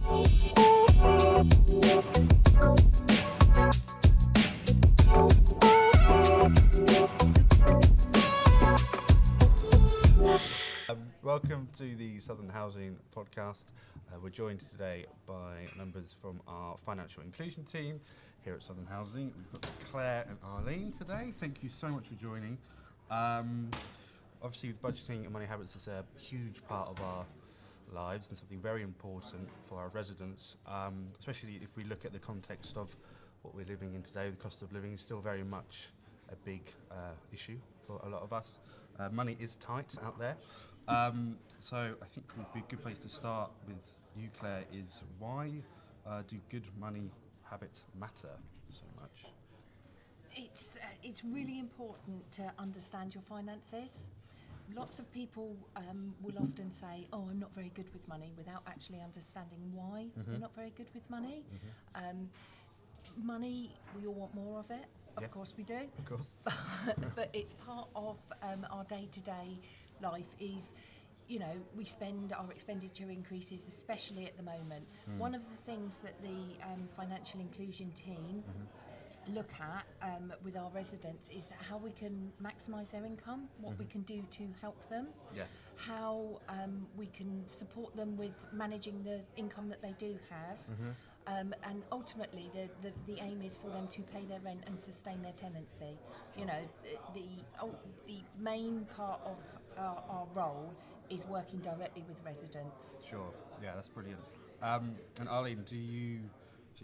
Welcome to the Southern Housing Podcast. We're joined today by members from our financial inclusion team here at Southern Housing. We've got Clare and Arlene today. Thank you so much for joining. Obviously, with budgeting and money habits, it's a huge part of our lives and something very important for our residents, especially if we look at the context of what we're living in today. The cost of living is still very much a big issue for a lot of us. Money is tight out there. So I think would be a good place to start with you, Clare, is why do good money habits matter so much? It's really important to understand your finances. Lots of people will often say, oh, I'm not very good with money, without actually understanding why they're not very good with money. Money, we all want more of it. Of course we do. Of course. But it's part of our day-to-day life is, you know, we spend, our expenditure increases, especially at the moment. One of the things that the financial inclusion team look at with our residents is how we can maximise their income, what we can do to help them, how we can support them with managing the income that they do have. And ultimately, the aim is for them to pay their rent and sustain their tenancy. You know, the main part of our role is working directly with residents. Sure, yeah, that's brilliant. And Arlene,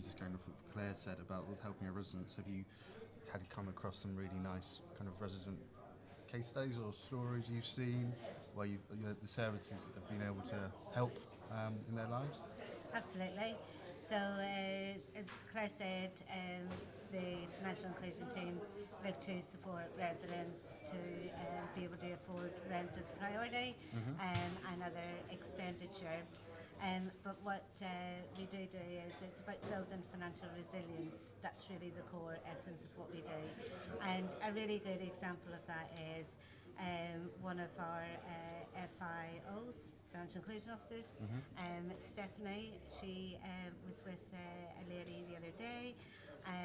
just going off what Clare said about with helping our residents, have you had to come across some really nice kind of resident case studies or stories you've seen where the services have been able to help in their lives? Absolutely. So, as Clare said, the financial inclusion team look to support residents to be able to afford rent as a priority and other expenditure. But what we do is it's about building financial resilience. That's really the core essence of what we do. And a really good example of that is one of our FIOs, Financial Inclusion Officers, Stephanie. She was with a lady the other day,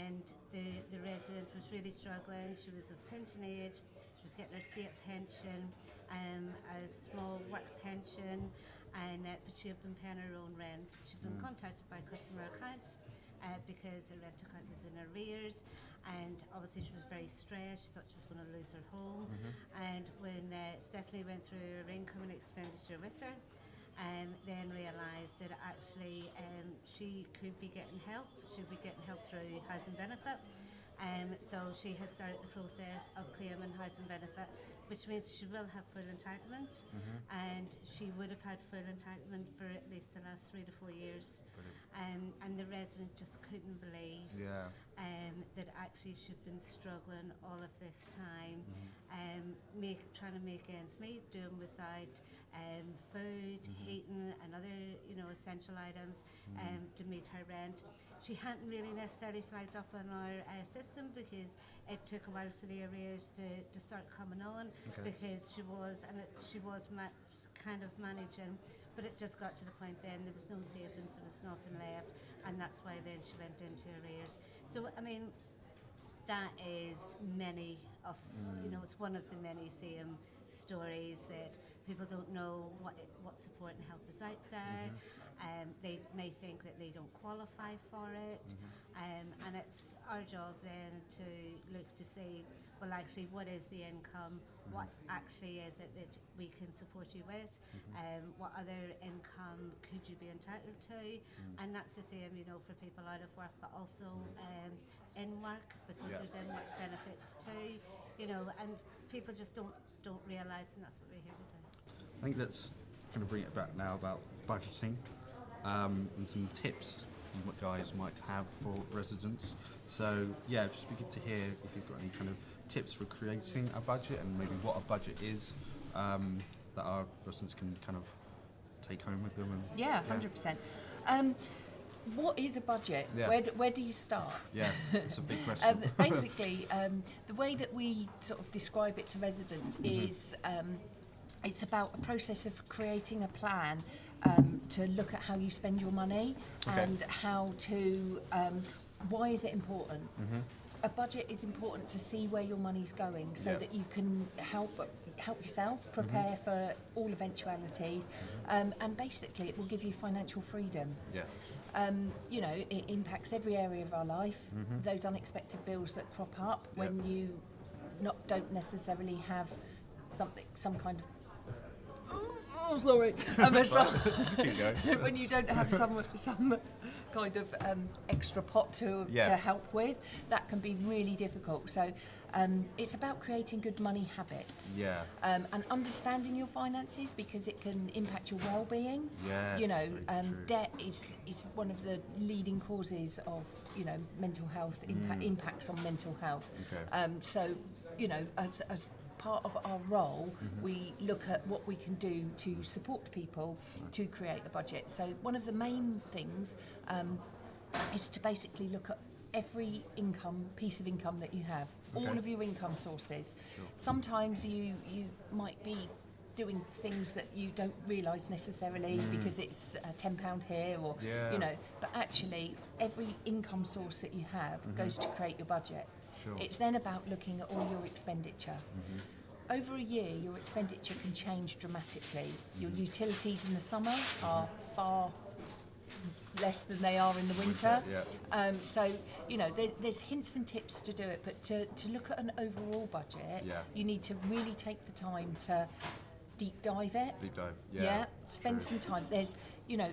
and the resident was really struggling. She was of pension age, she was getting her state pension, a small work pension, and but she had been paying her own rent. She'd been contacted by customer accounts because her rent account was in arrears, and obviously she was very stressed. She thought she was going to lose her home. And when Stephanie went through her income and expenditure with her, then realised that actually she could be getting help. She'd be getting help through housing benefit. So she has started the process of claiming housing benefit, which means she will have full entitlement, and she would have had full entitlement for at least the last 3 to 4 years. And the resident just couldn't believe that actually she'd been struggling all of this time, trying to make ends meet, doing without food, heating, and other essential items to meet her rent. She hadn't really necessarily flagged up on our system because it took a while for the arrears to start coming on, because she was kind of managing, but it just got to the point then there was no savings, there was nothing left, and that's why then she went into arrears. So I mean, that is many of it's one of the many same stories that people don't know what support and help is out there. They may think that they don't qualify for it, and it's our job then to look to see, well, actually, what is the income? What actually is it that we can support you with? What other income could you be entitled to? And that's the same, for people out of work, but also in work, because there's in-work benefits too, and people just don't realise, and that's what we're here to do. I think let's kind of bring it back now about budgeting and some tips you guys might have for residents. So just be good to hear if you've got any kind of tips for creating a budget and maybe what a budget is that our residents can kind of take home with them. And, 100%. What is a budget? Where do you start? Yeah, it's a big question. Basically, the way that we sort of describe it to residents is it's about a process of creating a plan to look at how you spend your money and how to, why is it important? A budget is important to see where your money's going so that you can help yourself prepare for all eventualities, and basically it will give you financial freedom. You know, it impacts every area of our life. Those unexpected bills that crop up when you don't necessarily have some kind of sorry. When you don't have some kind of extra pot to help with, that can be really difficult. So it's about creating good money habits and understanding your finances, because it can impact your well-being. Yes, you know, very true. debt is one of the leading causes of, you know, mental health impacts on mental health. So, you know, as part of our role, we look at what we can do to support people to create a budget. So one of the main things is to basically look at every piece of income that you have, all of your income sources. Sometimes you might be doing things that you don't realise necessarily because it's £10 here or, you know, but actually every income source that you have goes to create your budget. It's then about looking at all your expenditure. Over a year, your expenditure can change dramatically. Your utilities in the summer are far less than they are in the winter. So, you know, there's hints and tips to do it, but to look at an overall budget, you need to really take the time to deep dive it. Spend some time. There's, you know,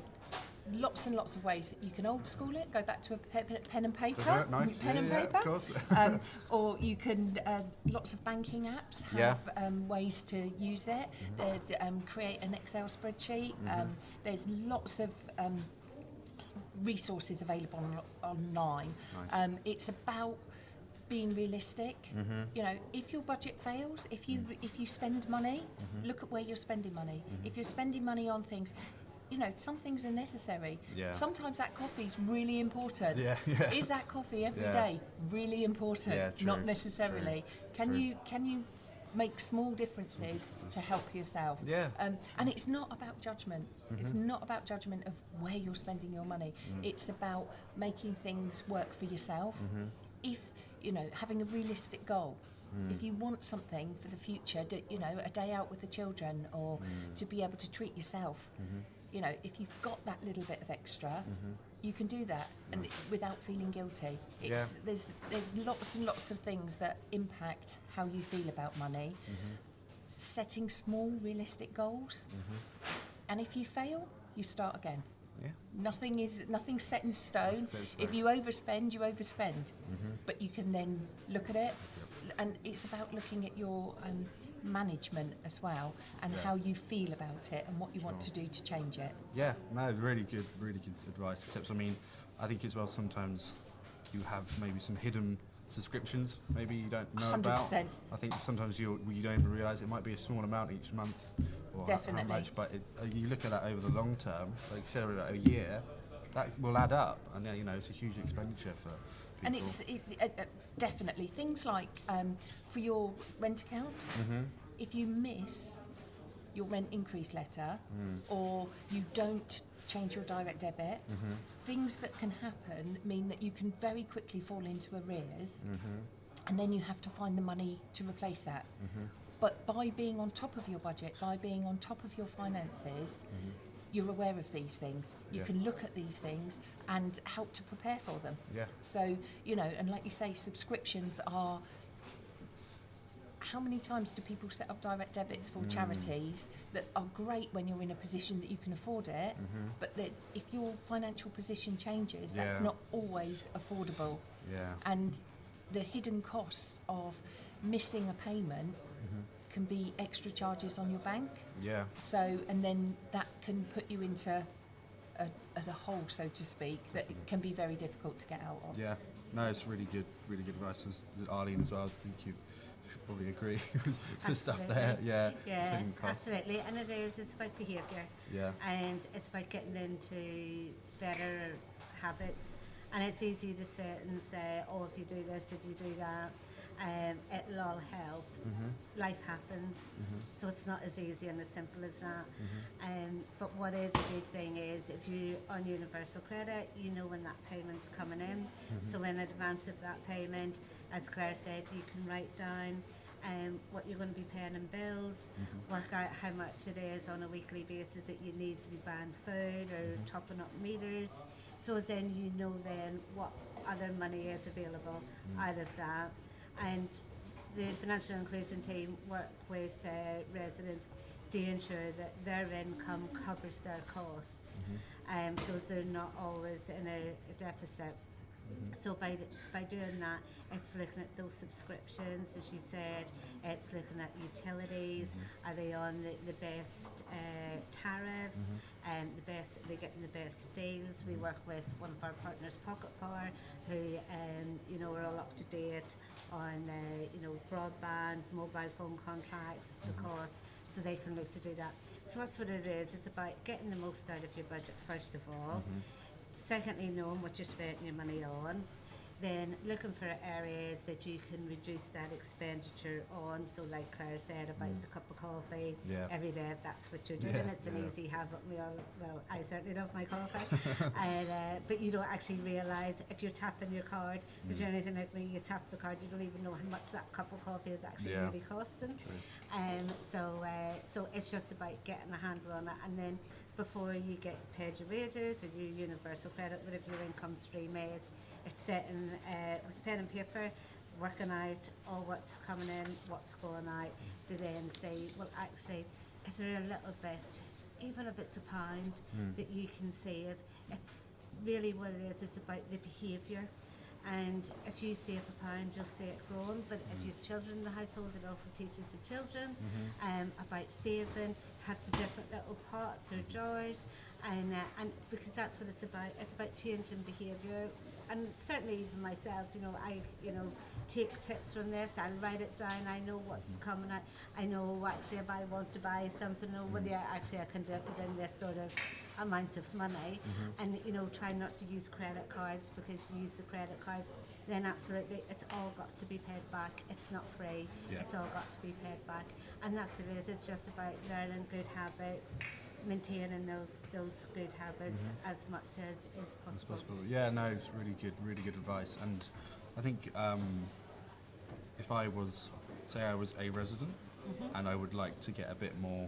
lots and lots of ways that you can old school it, go back to a pen and paper, Of course. or you can, lots of banking apps have ways to use it. Create an Excel spreadsheet. There's lots of resources available online. It's about being realistic. You know, if your budget fails, if you spend money, look at where you're spending money. If you're spending money on things, you know, some things are necessary. Sometimes that coffee's really important. Is that coffee every day really important? Not necessarily. Can you make small differences to help yourself? And it's not about judgment. It's not about judgment of where you're spending your money. It's about making things work for yourself. If, you know, having a realistic goal. If you want something for the future, you know, a day out with the children, or to be able to treat yourself, you know, if you've got that little bit of extra, you can do that, and without feeling guilty. There's lots and lots of things that impact how you feel about money. Setting small, realistic goals, and if you fail, you start again. Nothing's set in stone. If you overspend, you overspend. But you can then look at it, and it's about looking at your management as well, and how you feel about it and what you want to do to change it. Really good advice, tips. I mean, I think as well, sometimes you have maybe some hidden subscriptions maybe you don't know 100%. about. I think sometimes you don't even realise it might be a small amount each month, or Definitely. how much, but you look at that over the long term, like you said, over a year, that will add up, and you know, it's a huge expenditure for people. And it's definitely things like for your rent account, if you miss your rent increase letter, or you don't change your direct debit, things that can happen mean that you can very quickly fall into arrears, and then you have to find the money to replace that. But by being on top of your budget, by being on top of your finances, you're aware of these things. You can look at these things and help to prepare for them. So, you know, and like you say, subscriptions are... How many times do people set up direct debits for charities that are great when you're in a position that you can afford it, but that if your financial position changes, that's not always affordable. And the hidden costs of missing a payment can be extra charges on your bank. So, and then that can put you into a hole, so to speak, that it can be very difficult to get out of. No, it's really good advice. As Arlene as well, I think you should probably agree with the stuff there. Absolutely. And it's about behaviour. And it's about getting into better habits. And it's easy to sit and say, oh, if you do this, if you do that. it'll all help. Life happens, so it's not as easy and as simple as that. But what is a good thing is if you're on universal credit, you know when that payment's coming in. So in advance of that payment, as Claire said, you can write down what you're going to be paying in bills, work out how much it is on a weekly basis that you need to be buying food or topping up meters. So then you know then what other money is available out of that. And the financial inclusion team work with residents to ensure that their income covers their costs, so they're not always in a deficit. So by doing that, it's looking at those subscriptions, as you said, it's looking at utilities, are they on the best tariffs, they're getting the best deals. We work with one of our partners, Pocket Power, who are all up to date on broadband, mobile phone contracts, the cost, so they can look to do that. So that's what it is. It's about getting the most out of your budget first of all. Secondly, knowing what you're spending your money on. Then looking for areas that you can reduce that expenditure on. So like Claire said about the cup of coffee every day, if that's what you're doing, it's an easy habit. I certainly love my coffee. But you don't actually realise if you're tapping your card, if you're anything like me, you tap the card, you don't even know how much that cup of coffee is actually really costing. So it's just about getting a handle on it, and then before you get paid your wages or your universal credit, whatever your income stream is, it's sitting with pen and paper, working out all what's coming in, what's going out, to then say, well actually, is there a little bit, even if it's £1 that you can save? It's really what it is, it's about the behaviour. And if you save £1, you'll see it growing. But if you have children in the household, it also teaches the children about saving, have the different little pots or jars, and because that's what it's about. It's about changing behaviour. And certainly even myself, I take tips from this. I'll write it down. I know what's coming out. I know actually if I want to buy something, whether I can do it within this sort of amount of money, and try not to use credit cards, because you use the credit cards, then absolutely it's all got to be paid back. It's not free. It's all got to be paid back, and that's what it is. It's just about learning good habits, maintaining those good habits as much as is possible. Yeah, no, it's really good advice. And I think if I was a resident and I would like to get a bit more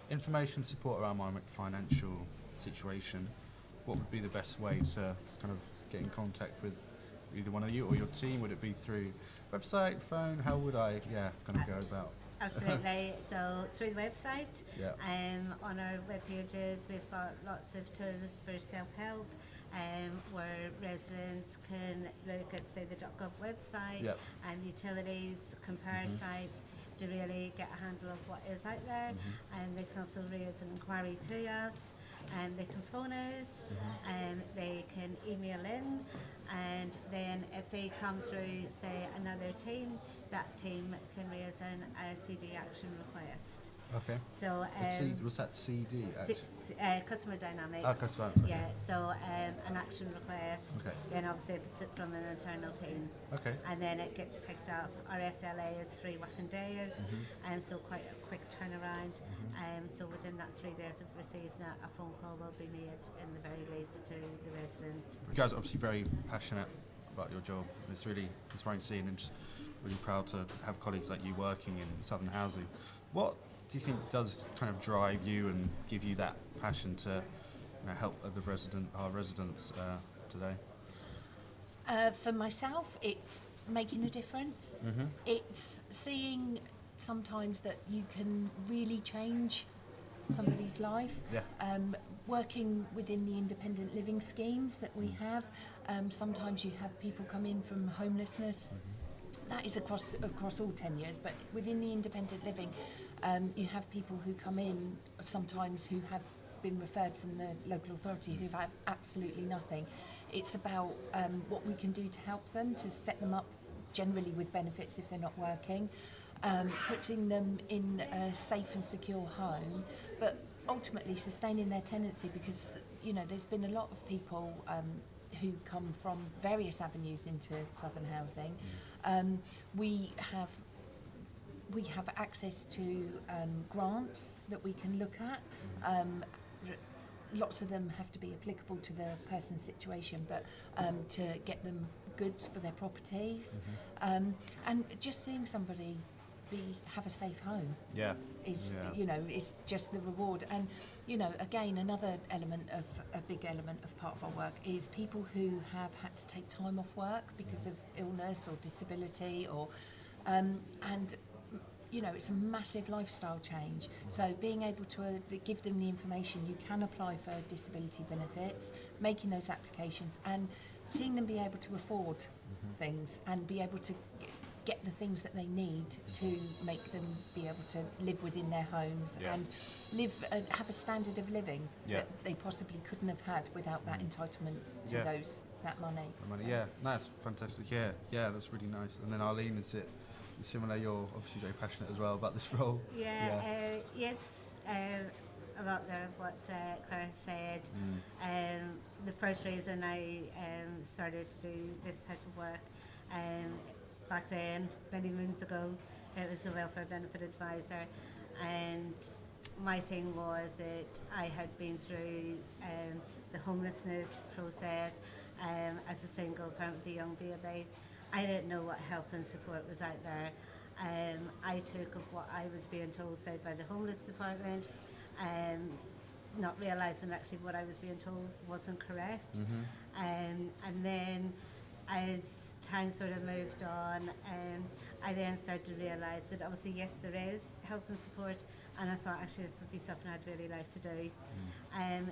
information, support around my financial situation, what would be the best way to kind of get in contact with either one of you or your team? Would it be through website, phone? How would I kind of go about? Absolutely. So through the website, on our web pages, we've got lots of tools for self-help, where residents can look at, say, the .gov website, utilities, compare sites, to really get a handle of what is out there. And they can also raise an inquiry to us, and they can phone us, and they can email in, and then if they come through, say, another team, that team can raise a CD action request. Okay. So was that CD? Customer dynamics. Oh, customer dynamics. Yeah. So an action request. Okay. Then obviously if it's from an internal team. Okay. And then it gets picked up. Our SLA is 3 working days, and so quite a quick turnaround. So within that 3 days of receiving it, a phone call will be made in the very least to the resident. You guys are obviously very passionate about your job. It's really inspiring to see, and just really proud to have colleagues like you working in Southern Housing. What do you think does kind of drive you and give you that passion to help our residents today? For myself, it's making a difference. It's seeing sometimes that you can really change somebody's life. Working within the independent living schemes that we have, sometimes you have people come in from homelessness. That is across all tenures, but within the independent living, you have people who come in sometimes who have been referred from the local authority who have absolutely nothing. It's about what we can do to help them, to set them up generally with benefits if they're not working, putting them in a safe and secure home, but ultimately sustaining their tenancy, because there's been a lot of people who come from various avenues into Southern Housing. We have access to grants that we can look at. Lots of them have to be applicable to the person's situation, but to get them goods for their properties, and just seeing somebody have a safe home is is just the reward. And again, another big element of part of our work is people who have had to take time off work because of illness or disability, or and it's a massive lifestyle change. So being able to give them the information, you can apply for disability benefits, making those applications, and seeing them be able to afford things and be able to get the things that they need to make them be able to live within their homes and have a standard of living that they possibly couldn't have had without that entitlement to that money. Yeah, that's fantastic. Yeah, that's really nice. And then Arlene, is it similar? You're obviously very passionate as well about this role. Yes, a lot there of what Claire said. The first reason I started to do this type of work, back then, many moons ago, it was a welfare benefit advisor, and my thing was that I had been through the homelessness process as a single parent with a young baby. I didn't know what help and support was out there. I took of what I was being told, say, by the homeless department, not realising actually what I was being told wasn't correct. And then as time sort of moved on, I then started to realise that obviously, yes, there is help and support, and I thought actually this would be something I'd really like to do.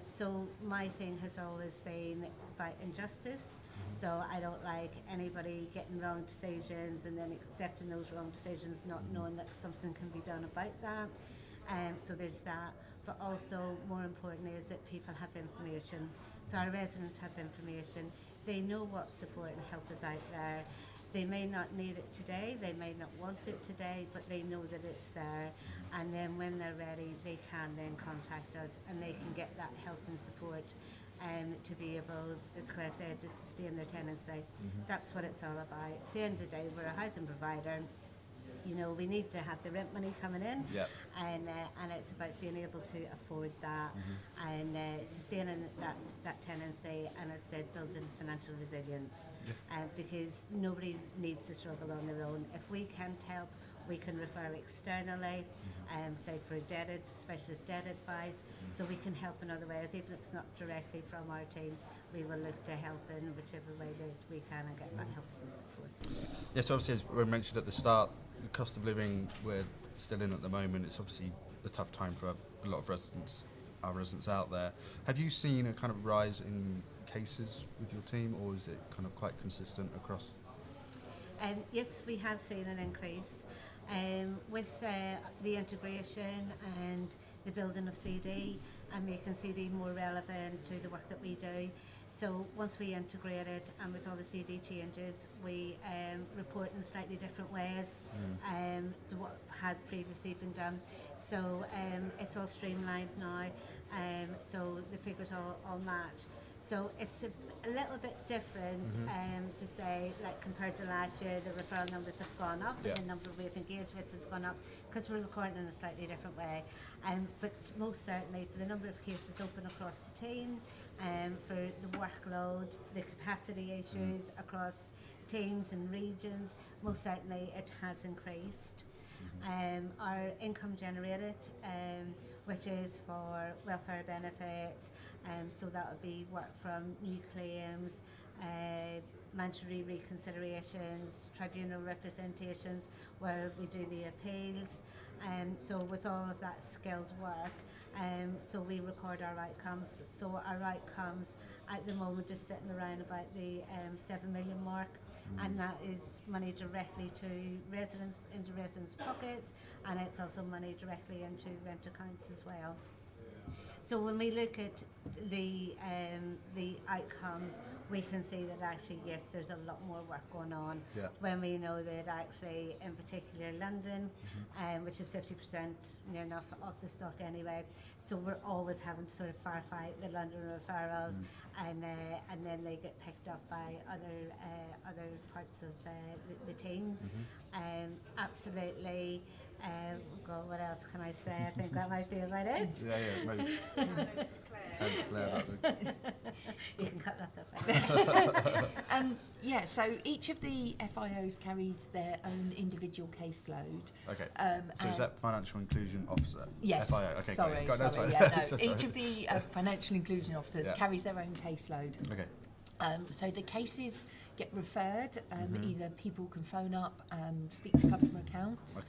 So my thing has always been about injustice. So I don't like anybody getting wrong decisions and then accepting those wrong decisions, not knowing that something can be done about that. So there's that. But also, more importantly, is that people have information. So our residents have information. They know what support and help is out there. They may not need it today, they may not want it today, but they know that it's there. And then when they're ready, they can then contact us and they can get that help and support to be able, as Claire said, to sustain their tenancy. That's what it's all about. At the end of the day, we're a housing provider. We need to have the rent money coming in, and it's about being able to afford that and sustaining that tenancy, and as I said, building financial resilience, because nobody needs to struggle on their own. If we can't help, we can refer externally, say for specialist debt advice, so we can help in other ways, even if it's not directly from our team. We will look to help in whichever way that we can and get that help and support. Yes, obviously, as we mentioned at the start, the cost of living we're still in at the moment, it's obviously a tough time for a lot of our residents out there. Have you seen a kind of rise in cases with your team, or is it kind of quite consistent across? Yes, we have seen an increase with the integration and the building of CD and making CD more relevant to the work that we do. So once we integrate it, and with all the CD changes, we report in slightly different ways to what had previously been done. So it's all streamlined now, so the figures all match. So it's a little bit different to say, like compared to last year, the referral numbers have gone up, and the number we've engaged with has gone up because we're recording in a slightly different way. But most certainly for the number of cases open across the team, for the workload, the capacity issues across teams and regions, most certainly it has increased. Our income generated, which is for welfare benefits, so that would be work from new claims, mandatory reconsiderations, tribunal representations where we do the appeals. So with all of that skilled work, so we record our outcomes. So our outcomes at the moment is sitting around about the 7 million mark, and that is money directly to residents, into residents' pockets, and it's also money directly into rent accounts as well. So when we look at the outcomes, we can see that actually, yes, there's a lot more work going on. Yeah. When we know that actually, in particular, London, which is 50% near enough of the stock anyway, so we're always having to sort of firefight the London referrals, and then they get picked up by other parts of the team. Absolutely. God, what else can I say? I think that might be about it. Yeah, maybe. Tell Claire about the... You can cut that up. Yeah, so each of the FIOs carries their own individual caseload. Okay. So is that Financial Inclusion Officer? Yes. FIO. Okay, sorry. that's fine. Yeah, no. So Each of the Financial Inclusion Officers carries their own caseload. Okay. So the cases get referred, either people can phone up, speak to customer accounts,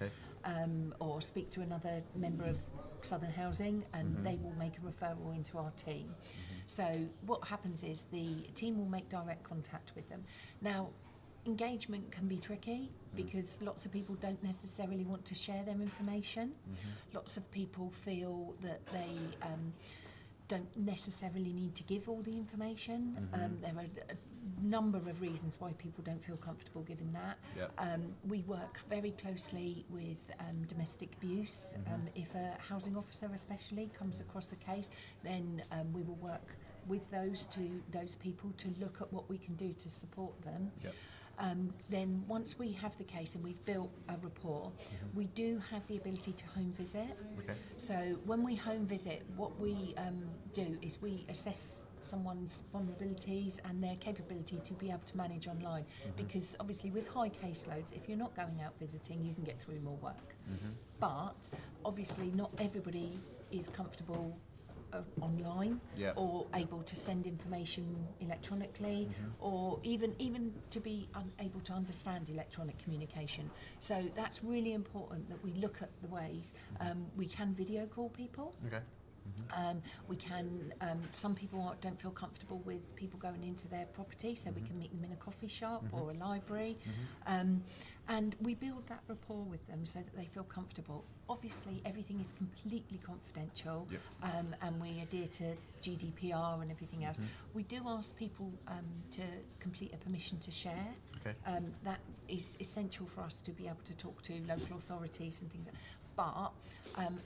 or speak to another member of Southern Housing, and they will make a referral into our team. So what happens is the team will make direct contact with them. Now, engagement can be tricky because lots of people don't necessarily want to share their information. Lots of people feel that they don't necessarily need to give all the information. There are a number of reasons why people don't feel comfortable giving that. We work very closely with domestic abuse. If a housing officer especially comes across a case, then we will work with those people to look at what we can do to support them. Then once we have the case and we've built a rapport, we do have the ability to home visit. So when we home visit, what we do is we assess someone's vulnerabilities and their capability to be able to manage online. Because obviously with high caseloads, if you're not going out visiting, you can get through more work. But obviously not everybody is comfortable online or able to send information electronically or even to be able to understand electronic communication. So that's really important that we look at the ways we can video call people. We can, some people don't feel comfortable with people going into their property, so we can meet them in a coffee shop or a library. And we build that rapport with them so that they feel comfortable. Obviously, everything is completely confidential, and we adhere to GDPR and everything else. We do ask people to complete a permission to share. That is essential for us to be able to talk to local authorities and things. But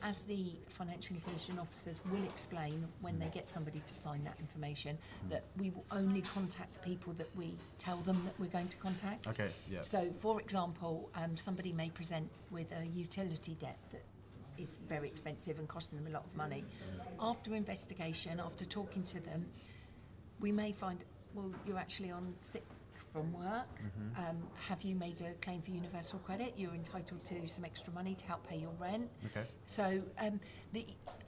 as the financial inclusion officers will explain when they get somebody to sign that information, that we will only contact the people that we tell them that we're going to contact. So, for example, somebody may present with a utility debt that is very expensive and costing them a lot of money. After investigation, after talking to them, we may find, well, you're actually on sick from work. Have you made a claim for universal credit? You're entitled to some extra money to help pay your rent. So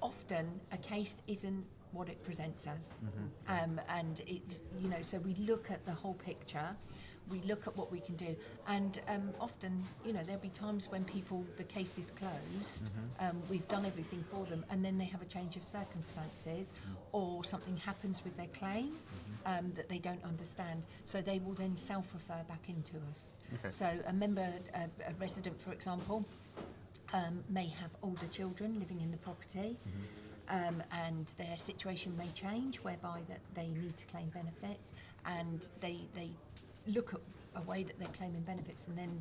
often a case isn't what it presents as, and it, so we look at the whole picture. We look at what we can do, and often, there'll be times when the case is closed, we've done everything for them, and then they have a change of circumstances, or something happens with their claim that they don't understand, so they will then self-refer back into us. So a resident, for example, may have older children living in the property, and their situation may change, whereby that they need to claim benefits, and they look at a way that they're claiming benefits, and then,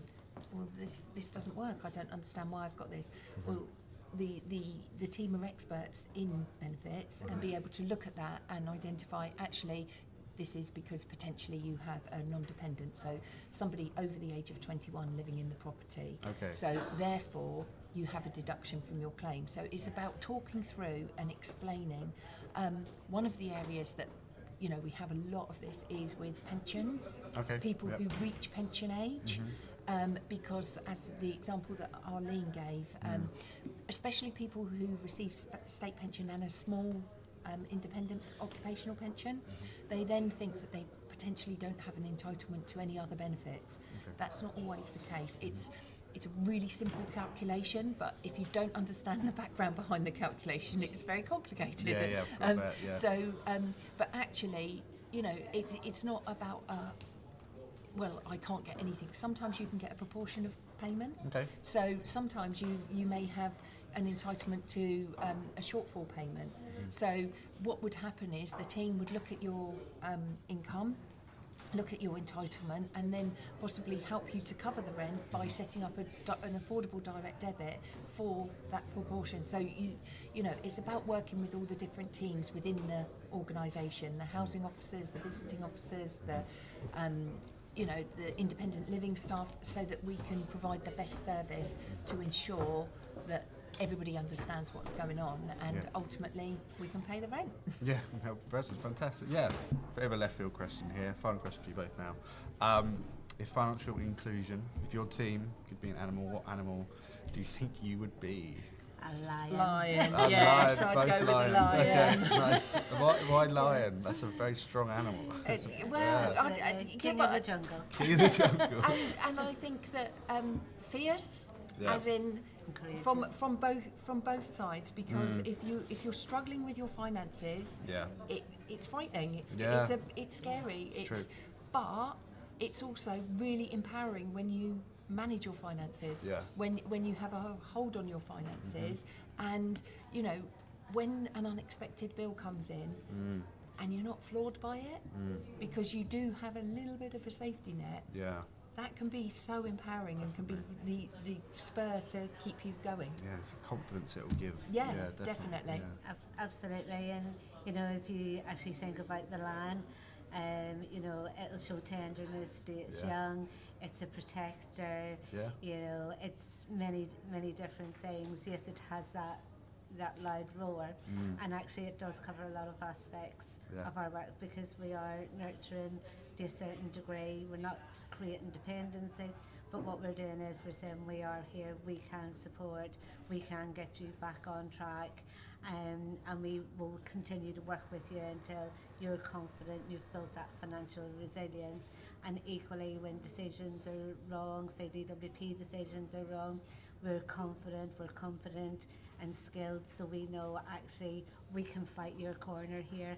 well, this doesn't work. I don't understand why I've got this. Well, the team are experts in benefits and be able to look at that and identify, actually, this is because potentially you have a non-dependent, so somebody over the age of 21 living in the property. So therefore, you have a deduction from your claim. So it's about talking through and explaining. One of the areas that we have a lot of this is with pensions, people who reach pension age, because as the example that Arlene gave, especially people who receive state pension and a small independent occupational pension, they then think that they potentially don't have an entitlement to any other benefits. That's not always the case. It's a really simple calculation, but if you don't understand the background behind the calculation, it's very complicated. But actually, it's not about, well, I can't get anything. Sometimes you can get a proportion of payment. So sometimes you may have an entitlement to a shortfall payment. So what would happen is the team would look at your income, look at your entitlement, and then possibly help you to cover the rent by setting up an affordable direct debit for that proportion. So you know, it's about working with all the different teams within the organisation, the housing officers, the visiting officers, the you know, the independent living staff, so that we can provide the best service to ensure that everybody understands what's going on, and ultimately we can pay the rent. Yeah, no, that's fantastic. Yeah, bit of a left field question here. Final question for you both now. If financial inclusion, if your team could be an animal, what animal do you think you would be? A lion. Lion, A yes, lion, I'd both go with the lion. Okay, nice. Why lion? That's a very strong animal. Well, Absolutely. King of the jungle. King of the jungle. and I think that fierce, Yeah. as in Courageous. from both sides, because if you're struggling with your finances, Yeah. it's frightening. It's scary. It's true. But it's also really empowering when you manage your finances. Yeah. When you have a hold on your finances, and you know, when an unexpected bill comes in. And you're not floored by it, because you do have a little bit of a safety net. Yeah. That can be so empowering and can be the spur to keep you going. Yeah, it's a confidence it will give. Yeah, definitely. Yeah. Absolutely, and you know, if you actually think about the lion, you know, it'll show tenderness to its young. It's a protector. Yeah. You know, it's many different things. Yes, it has that loud roar, and actually it does cover a lot of aspects of our work, because we are nurturing to a certain degree. We're not creating dependency, but what we're doing is we're saying we are here, we can support, we can get you back on track, and we will continue to work with you until you're confident you've built that financial resilience. And equally, when decisions are wrong, say DWP decisions are wrong, we're confident, we're competent and skilled, so we know actually we can fight your corner here,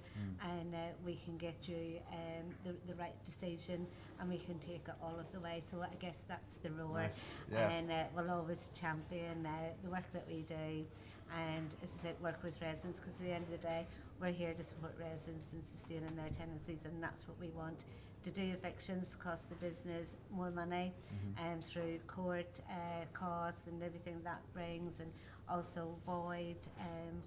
and we can get you the right decision, and we can take it all of the way. So I guess that's the roar. Nice. Yeah. And we'll always champion the work that we do, and as I said, work with residents, because at the end of the day we're here to support residents in sustaining their tenancies, and that's what we want. To do evictions cost the business more money, and through court costs and everything that brings, and also void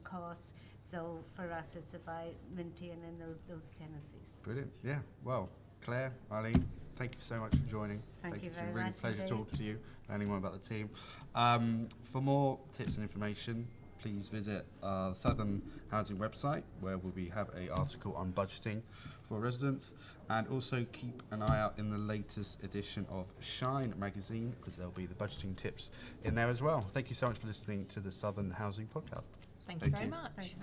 costs. So for us, it's about maintaining those tenancies. Brilliant. Yeah. Well, Claire, Arlene, thank you so much for joining. Thank you It's very been really much pleasure indeed. talking to you, learning more about the team. For more tips and information, please visit our Southern Housing website, where we have an article on budgeting for residents, and also keep an eye out in the latest edition of Shine magazine, because there'll be the budgeting tips in there as well. Thank you so much for listening to the Southern Housing Podcast. Thank you very you. much. Thank you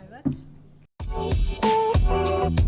very much.